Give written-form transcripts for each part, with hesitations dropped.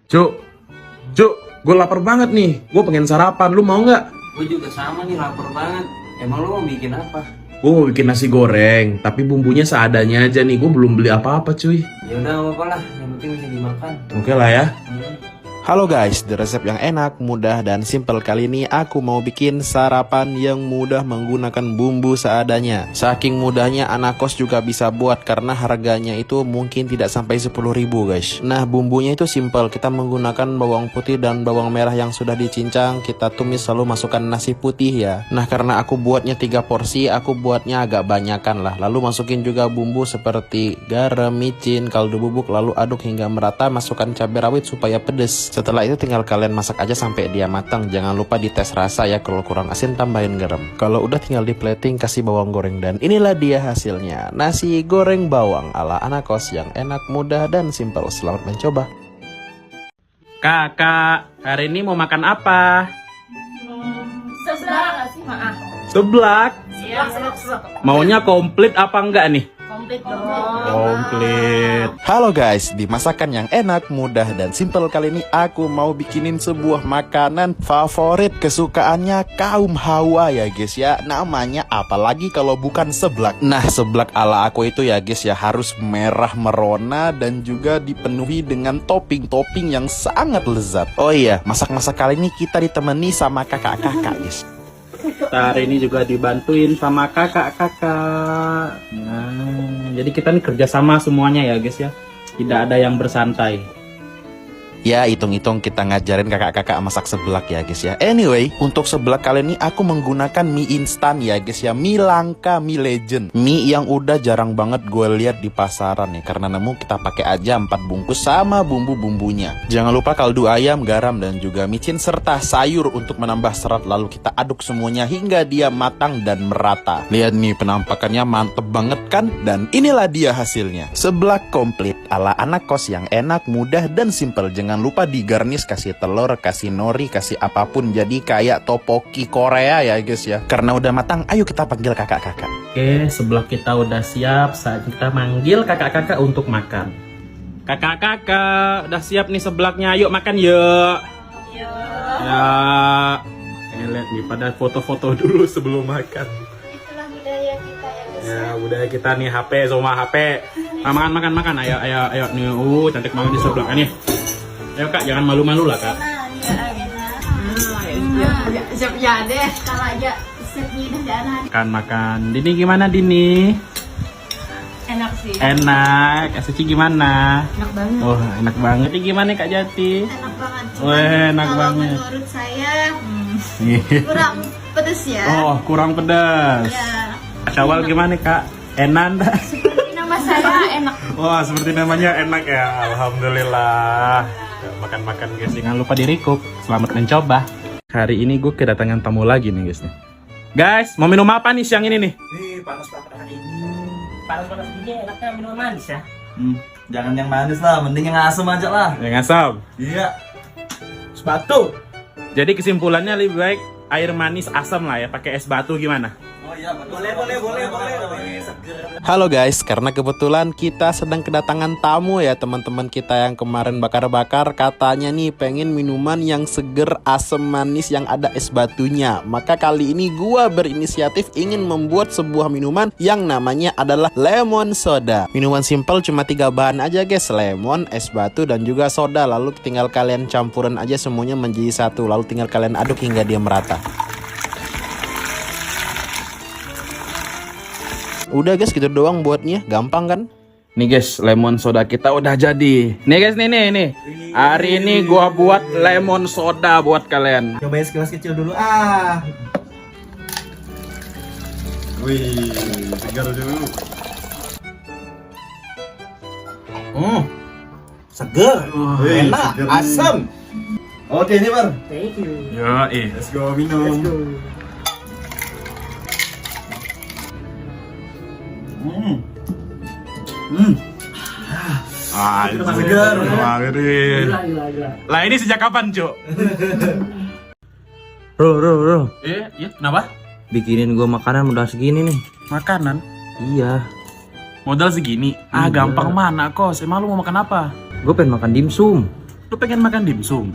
Cuk, Cuk, gue lapar banget nih. Gue pengen sarapan. Lu mau nggak? Gue juga sama nih, lapar banget. Emang lu mau bikin apa? Gue mau bikin nasi goreng, tapi bumbunya seadanya aja nih. Gue belum beli apa-apa, cuy. Ya udah, gak apa-apa lah. Yang penting bisa dimakan. Oke lah ya. Halo guys, di resep yang enak, mudah, dan simple kali ini aku mau bikin sarapan yang mudah menggunakan bumbu seadanya. Saking mudahnya anak kos juga bisa buat karena harganya itu mungkin tidak sampai 10.000 guys. Nah bumbunya itu simple, kita menggunakan bawang putih dan bawang merah yang sudah dicincang. Kita tumis lalu masukkan nasi putih ya. Nah karena aku buatnya 3 porsi, aku buatnya agak banyakan lah. Lalu masukin juga bumbu seperti garam, micin, kaldu bubuk, lalu aduk hingga merata. Masukkan cabai rawit supaya pedes. Setelah itu tinggal kalian masak aja sampai dia matang. Jangan lupa dites rasa ya, kalau kurang asin tambahin garam. Kalau udah tinggal di plating, kasih bawang goreng. Dan inilah dia hasilnya, nasi goreng bawang ala anak kos yang enak, mudah, dan simple. Selamat mencoba. Kakak, hari ini mau makan apa? Seblak nggak sih? Maaf. Seblak. Iya, Maunya komplit apa enggak nih? komplit dong. Komplit. Halo guys, di masakan yang enak, mudah, dan simple kali ini aku mau bikinin sebuah makanan favorit kesukaannya kaum Hawa ya guys ya. Namanya apalagi kalau bukan seblak. Nah seblak ala aku itu ya guys ya harus merah merona dan juga dipenuhi dengan topping-topping yang sangat lezat. Oh iya, masak-masak kali ini kita ditemani sama kakak-kakak guys. Kita hari ini juga dibantuin sama kakak-kakak. Nah, jadi kita nih kerjasama semuanya ya guys ya. Tidak ada yang bersantai. Ya hitung-hitung kita ngajarin kakak-kakak masak seblak ya guys ya. Anyway, untuk seblak kali ini aku menggunakan mie instan ya guys ya. Mie langka, mie legend. Mie yang udah jarang banget gue lihat di pasaran nih. Karena nemu kita pakai aja 4 bungkus sama bumbu-bumbunya. Jangan lupa kaldu ayam, garam, dan juga micin serta sayur untuk menambah serat. Lalu kita aduk semuanya hingga dia matang dan merata. Lihat nih penampakannya mantep banget kan? Dan inilah dia hasilnya. Seblak komplit ala anak kos yang enak, mudah, dan simple. Jangan lupa digarnish, kasih telur, kasih nori, kasih apapun. Jadi kayak topoki Korea ya guys ya. Karena udah matang, ayo kita panggil kakak-kakak. Oke, sebelah kita udah siap. Saat kita manggil kakak-kakak untuk makan. Kakak-kakak, udah siap nih seblaknya. Yuk makan yuk. Ya. Lihat nih, pada foto-foto dulu sebelum makan. Itulah budaya kita ya guys. Ya, budaya kita nih HP sama HP. Makan. Ayo nih. Cantik banget di sebelah nih. Ayo kak, jangan malu-malu lah kak. Siap ya deh. Kalau aja setnya udah jalan. Makan. Dini gimana Dini? Enak sih. Enak. Kak Suci gimana? Enak banget. Oh, enak banget. Ini gimana Kak Jati? Enak banget. Weh, enak kalau banget. menurut saya kurang pedes ya. Oh, kurang pedas. Ya. Syawal gimana Kak? Enak. Seperti nama saya enak. Wah, seperti namanya enak ya. Alhamdulillah. Makan-makan guys. Jangan lupa di-recook. Selamat mencoba. Hari ini gue kedatangan tamu lagi nih guys nih. Guys, mau minum apa nih siang ini nih? Panas-panas hari ini. Panas-panas gini enaknya minuman manis ya. Jangan yang manis lah, mending yang asam aja lah. Yang asam. Iya. Es batu. Jadi kesimpulannya lebih baik air manis asam lah ya. Pakai es batu gimana? Oh iya, boleh. Seger. Halo guys, karena kebetulan kita sedang kedatangan tamu ya teman-teman kita yang kemarin bakar-bakar. Katanya nih pengen minuman yang seger, asam manis yang ada es batunya. Maka kali ini gua berinisiatif ingin membuat sebuah minuman yang namanya adalah lemon soda. Minuman simple cuma 3 bahan aja guys, lemon, es batu, dan juga soda. Lalu tinggal kalian campuran aja semuanya menjadi satu. Lalu tinggal kalian aduk hingga dia merata. Udah guys, gitu doang buatnya, gampang kan? Nih guys, lemon soda kita udah jadi. Nih guys, nih. Hari ini gua buat lemon soda buat kalian. Cobain segelas kecil dulu. Ah. Wih, segar dulu. Seger. Enak, asam. Oke, ini Bar. Thank you. Yo, Let's go minum. segar. Gila. Lah ini sejak kapan, Cuk? Bro. Iya, kenapa? Bikinin gua makanan udah segini nih. Makanan. Iya. Modal segini. Iya. Gampang mana, Kos? Emang lu mau makan apa? Gue pengen makan dimsum. Lu pengen makan dimsum?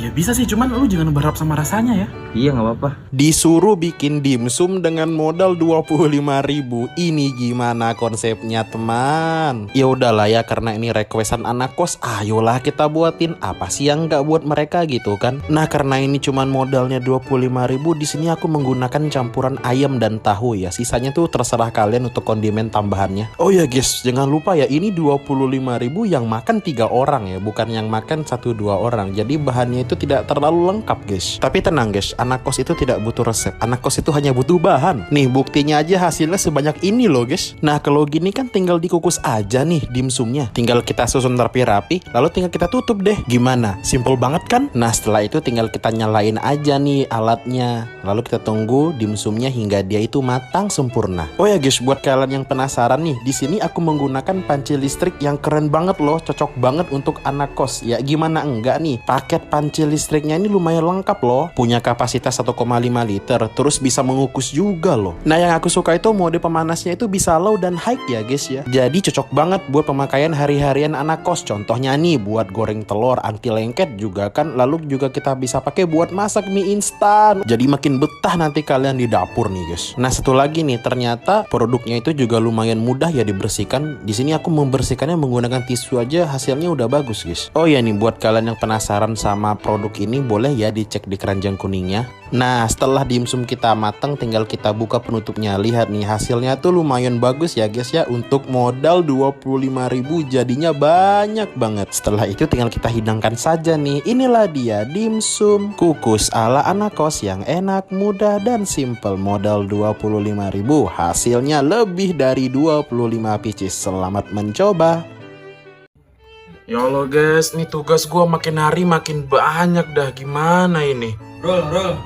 Ya bisa sih, cuman lu jangan berharap sama rasanya ya. Iya nggak apa-apa. Disuruh bikin dimsum dengan modal 25.000. Ini gimana konsepnya, teman? Ya udahlah ya, karena ini requestan anak kos, ayolah kita buatin. Apa sih yang nggak buat mereka gitu kan? Nah, karena ini cuman modalnya 25.000, di sini aku menggunakan campuran ayam dan tahu ya. Sisanya tuh terserah kalian untuk kondimen tambahannya. Oh ya guys, jangan lupa ya, ini 25.000 yang makan 3 orang ya, bukan yang makan 1-2 orang. Jadi bahannya itu tidak terlalu lengkap guys. Tapi tenang guys, anak kos itu tidak butuh resep. Anak kos itu hanya butuh bahan. Nih buktinya aja hasilnya sebanyak ini loh guys. Nah kalau gini kan tinggal dikukus aja nih dimsumnya. Tinggal kita susun rapi-rapi, lalu tinggal kita tutup deh. Gimana? Simple banget kan? Nah setelah itu tinggal kita nyalain aja nih alatnya. Lalu kita tunggu dimsumnya hingga dia itu matang sempurna. Oh ya guys, buat kalian yang penasaran nih, di sini aku menggunakan panci listrik yang keren banget loh, cocok banget untuk anak kos. Ya gimana enggak nih? Paket panci listriknya ini lumayan lengkap loh. Punya kapasitas 1,5 liter, terus bisa mengukus juga loh. Nah yang aku suka itu mode pemanasnya itu bisa low dan high ya guys ya. Jadi cocok banget buat pemakaian hari-harian anak kos. Contohnya nih buat goreng telur anti lengket juga kan. Lalu juga kita bisa pakai buat masak mie instan. Jadi makin betah nanti kalian di dapur nih guys. Nah satu lagi nih, ternyata produknya itu juga lumayan mudah ya dibersihkan. Di sini aku membersihkannya menggunakan tisu aja, hasilnya udah bagus guys. Oh ya nih, buat kalian yang penasaran sama produk ini, boleh ya dicek di keranjang kuningnya. Nah setelah dimsum kita matang, tinggal kita buka penutupnya. Lihat nih, hasilnya tuh lumayan bagus ya guys ya. Untuk modal 25.000 jadinya banyak banget. Setelah itu tinggal kita hidangkan saja nih. Inilah dia dimsum kukus ala anak kos yang enak, mudah dan simple. Modal 25.000, hasilnya lebih dari 25 pieces. Selamat mencoba. Ya Allah guys, nih tugas gua makin hari makin banyak dah. Gimana ini? Rul.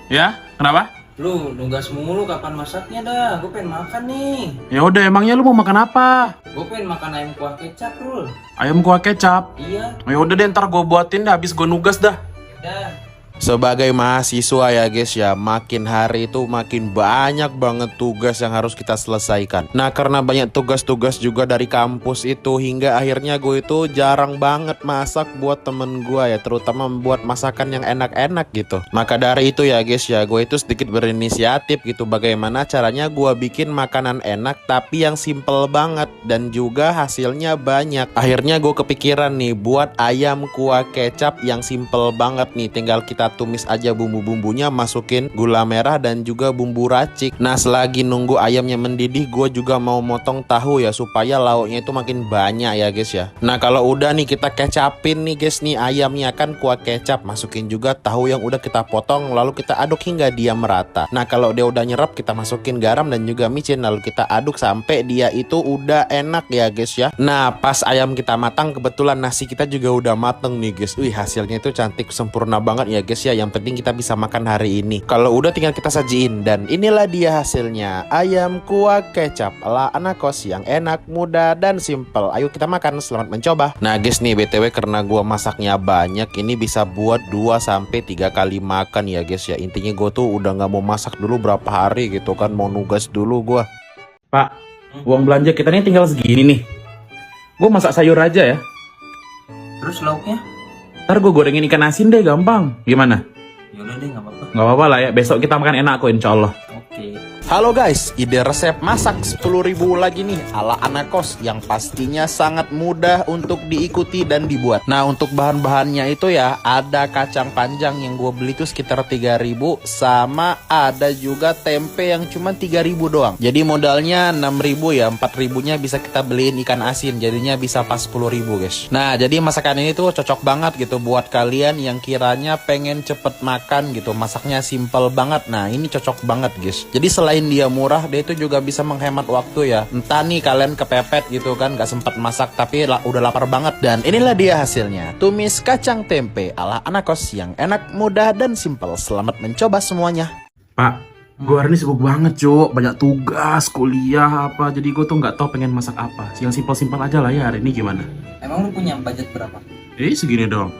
Ya, kenapa? Lu nugas mulu kapan masaknya dah? Gue pengen makan nih. Ya udah, emangnya lu mau makan apa? Gue pengen makan ayam kuah kecap, Rul. Ayam kuah kecap? Iya. Ya udah deh, ntar gua buatin dah habis gua nugas dah. Dah. Sebagai mahasiswa ya guys ya, makin hari itu makin banyak banget tugas yang harus kita selesaikan. Nah karena banyak tugas-tugas juga dari kampus itu, hingga akhirnya gue itu jarang banget masak buat temen gue ya, terutama membuat masakan yang enak-enak gitu. Maka dari itu ya guys ya, gue itu sedikit berinisiatif gitu, bagaimana caranya gue bikin makanan enak tapi yang simple banget dan juga hasilnya banyak. Akhirnya gue kepikiran nih buat ayam kuah kecap yang simple banget nih. Tinggal kita tumis aja bumbu-bumbunya, masukin gula merah dan juga bumbu racik. Nah selagi nunggu ayamnya mendidih, gue juga mau motong tahu ya, supaya lauknya itu makin banyak ya guys ya. Nah kalau udah nih kita kecapin nih guys nih ayamnya kan kuah kecap, masukin juga tahu yang udah kita potong, lalu kita aduk hingga dia merata. Nah kalau dia udah nyerap, kita masukin garam dan juga micin, lalu kita aduk sampai dia itu udah enak ya guys ya. Nah pas ayam kita matang, kebetulan nasi kita juga udah mateng nih guys. Wih hasilnya itu cantik sempurna banget ya guys ya. Yang penting kita bisa makan hari ini. Kalau udah tinggal kita sajiin. Dan inilah dia hasilnya, ayam kuah kecap ala anak kos yang enak, mudah dan simple. Ayo kita makan, selamat mencoba. Nah guys nih BTW, karena gua masaknya banyak, ini bisa buat 2-3 kali makan ya guys ya. Intinya gue tuh udah gak mau masak dulu berapa hari gitu kan, mau nugas dulu gua. Pak, uang belanja kita nih tinggal segini nih. Gue masak sayur aja ya. Terus lauknya? Ntar gue gorengin ikan asin deh, gampang. Gimana? Yaudah deh, nggak apa-apa. Gak apa-apa lah ya, besok kita makan enak kok insya Allah. Oke. Halo guys, ide resep masak 10.000 lagi nih ala anak kos yang pastinya sangat mudah untuk diikuti dan dibuat. Nah untuk bahan-bahannya itu ya, ada kacang panjang yang gue beli tuh sekitar 3.000, sama ada juga tempe yang cuma 3.000 doang. Jadi modalnya 6.000 ya, 4.000 nya bisa kita beliin ikan asin, jadinya bisa pas 10.000 guys. Nah jadi masakan ini tuh cocok banget gitu buat kalian yang kiranya pengen cepet makan gitu, masaknya simple banget. Nah ini cocok banget guys. Jadi selain dia murah, dia itu juga bisa menghemat waktu ya. Entah nih kalian kepepet gitu kan, gak sempat masak tapi udah lapar banget. Dan inilah dia hasilnya, tumis kacang tempe ala anak kos yang enak, mudah dan simple. Selamat mencoba semuanya. Pak, gue hari ini sibuk banget cuk, banyak tugas, kuliah apa. Jadi gue tuh gak tahu pengen masak apa. Yang simpel-simpel aja lah ya hari ini. Gimana? Emang lu punya budget berapa? Segini dong.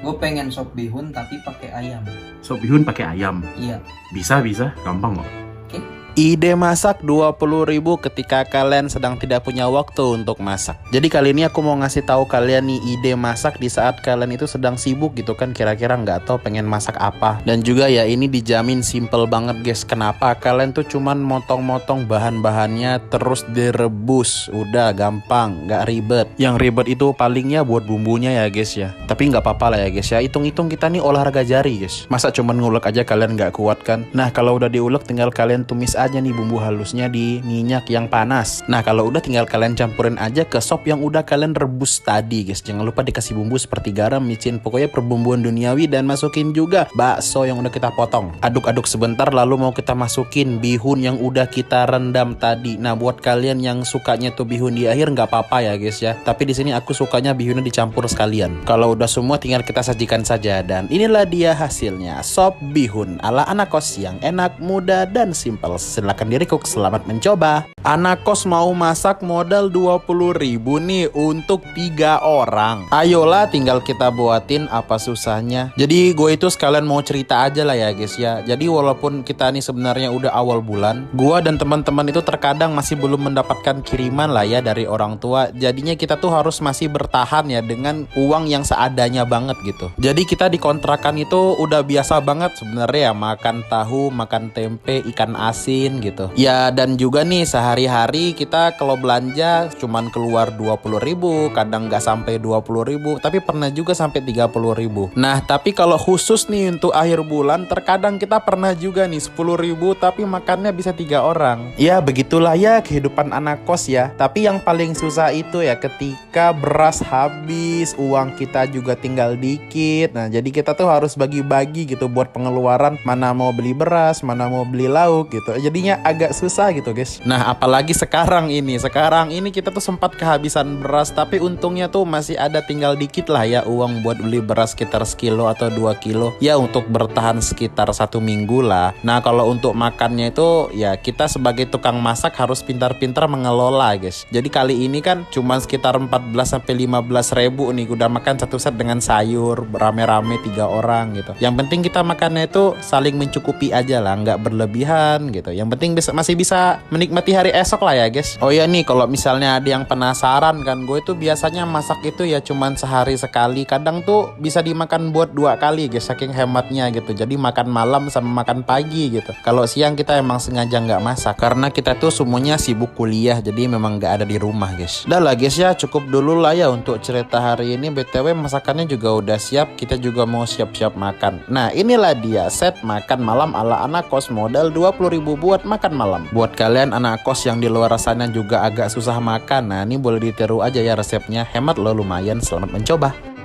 Gue pengen sop bihun tapi pakai ayam. Sop bihun pakai ayam. Iya. Bisa, gampang kok. Oke. Ide masak 20.000 ketika kalian sedang tidak punya waktu untuk masak. Jadi kali ini aku mau ngasih tahu kalian nih ide masak di saat kalian itu sedang sibuk gitu kan, kira-kira nggak tahu pengen masak apa. Dan juga ya ini dijamin simple banget guys. Kenapa? Kalian tuh cuman motong-motong bahan-bahannya terus direbus. Udah gampang, nggak ribet. Yang ribet itu palingnya buat bumbunya ya guys ya. Tapi nggak apa-apa lah ya guys ya. Hitung-hitung kita nih olahraga jari guys. Masa cuman ngulek aja kalian nggak kuat kan? Nah kalau udah diulek tinggal kalian tumis aja nih bumbu halusnya di minyak yang panas. Nah kalau udah tinggal kalian campurin aja ke sop yang udah kalian rebus tadi guys. Jangan lupa dikasih bumbu seperti garam, micin, pokoknya perbumbuan duniawi, dan masukin juga bakso yang udah kita potong. Aduk-aduk sebentar lalu mau kita masukin bihun yang udah kita rendam tadi. Nah buat kalian yang sukanya tuh bihun di akhir nggak apa-apa ya guys ya. Tapi di sini aku sukanya bihunnya dicampur sekalian. Kalau udah semua tinggal kita sajikan saja, dan inilah dia hasilnya, sop bihun ala anak kos yang enak, mudah, dan simpel. Silahkan di-recook, selamat mencoba. Anak kos mau masak modal 20.000 nih untuk 3 orang. Ayolah tinggal kita buatin, apa susahnya. Jadi gue itu sekalian mau cerita aja lah ya guys ya. Jadi walaupun kita nih sebenarnya udah awal bulan, gue dan teman-teman itu terkadang masih belum mendapatkan kiriman lah ya dari orang tua. Jadinya kita tuh harus masih bertahan ya dengan uang yang seadanya banget gitu. Jadi kita di kontrakan itu udah biasa banget sebenarnya ya, makan tahu, makan tempe, ikan asin gitu. Ya dan juga nih sehari-hari kita kalau belanja cuman keluar 20.000, kadang nggak sampai 20.000, tapi pernah juga sampai 30.000. Nah tapi kalau khusus nih untuk akhir bulan, terkadang kita pernah juga nih 10.000 tapi makannya bisa 3 orang. Ya begitulah ya kehidupan anak kos ya. Tapi yang paling susah itu ya ketika beras habis, uang kita juga tinggal dikit. Nah jadi kita tuh harus bagi-bagi gitu buat pengeluaran, mana mau beli beras, mana mau beli lauk gitu. Jadinya agak susah gitu guys. Nah apalagi sekarang ini kita tuh sempat kehabisan beras, tapi untungnya tuh masih ada tinggal dikit lah ya uang buat beli beras sekitar sekilo atau 2 kilo ya, untuk bertahan sekitar 1 minggu lah. Nah kalau untuk makannya itu ya kita sebagai tukang masak harus pintar-pintar mengelola guys. Jadi kali ini kan cuma sekitar 14-15 ribu nih udah makan satu set dengan sayur rame-rame 3 orang gitu. Yang penting kita makannya itu saling mencukupi aja lah, nggak berlebihan gitu. Yang penting masih bisa menikmati hari esok lah ya guys. Oh ya nih kalau misalnya ada yang penasaran kan, gue tuh biasanya masak itu ya cuman sehari sekali. Kadang tuh bisa dimakan buat 2 kali guys, saking hematnya gitu. Jadi makan malam sama makan pagi gitu. Kalau siang kita emang sengaja nggak masak karena kita tuh semuanya sibuk kuliah, jadi memang nggak ada di rumah guys. Udah lah guys ya, cukup dulu lah ya untuk cerita hari ini. BTW masakannya juga udah siap, kita juga mau siap-siap makan. Nah inilah dia set makan malam ala anak kos modal 20.000 buat makan malam. Buat kalian anak kos yang di luar sana juga agak susah makan, nah ini boleh ditiru aja ya resepnya, hemat lo lumayan. Selamat mencoba.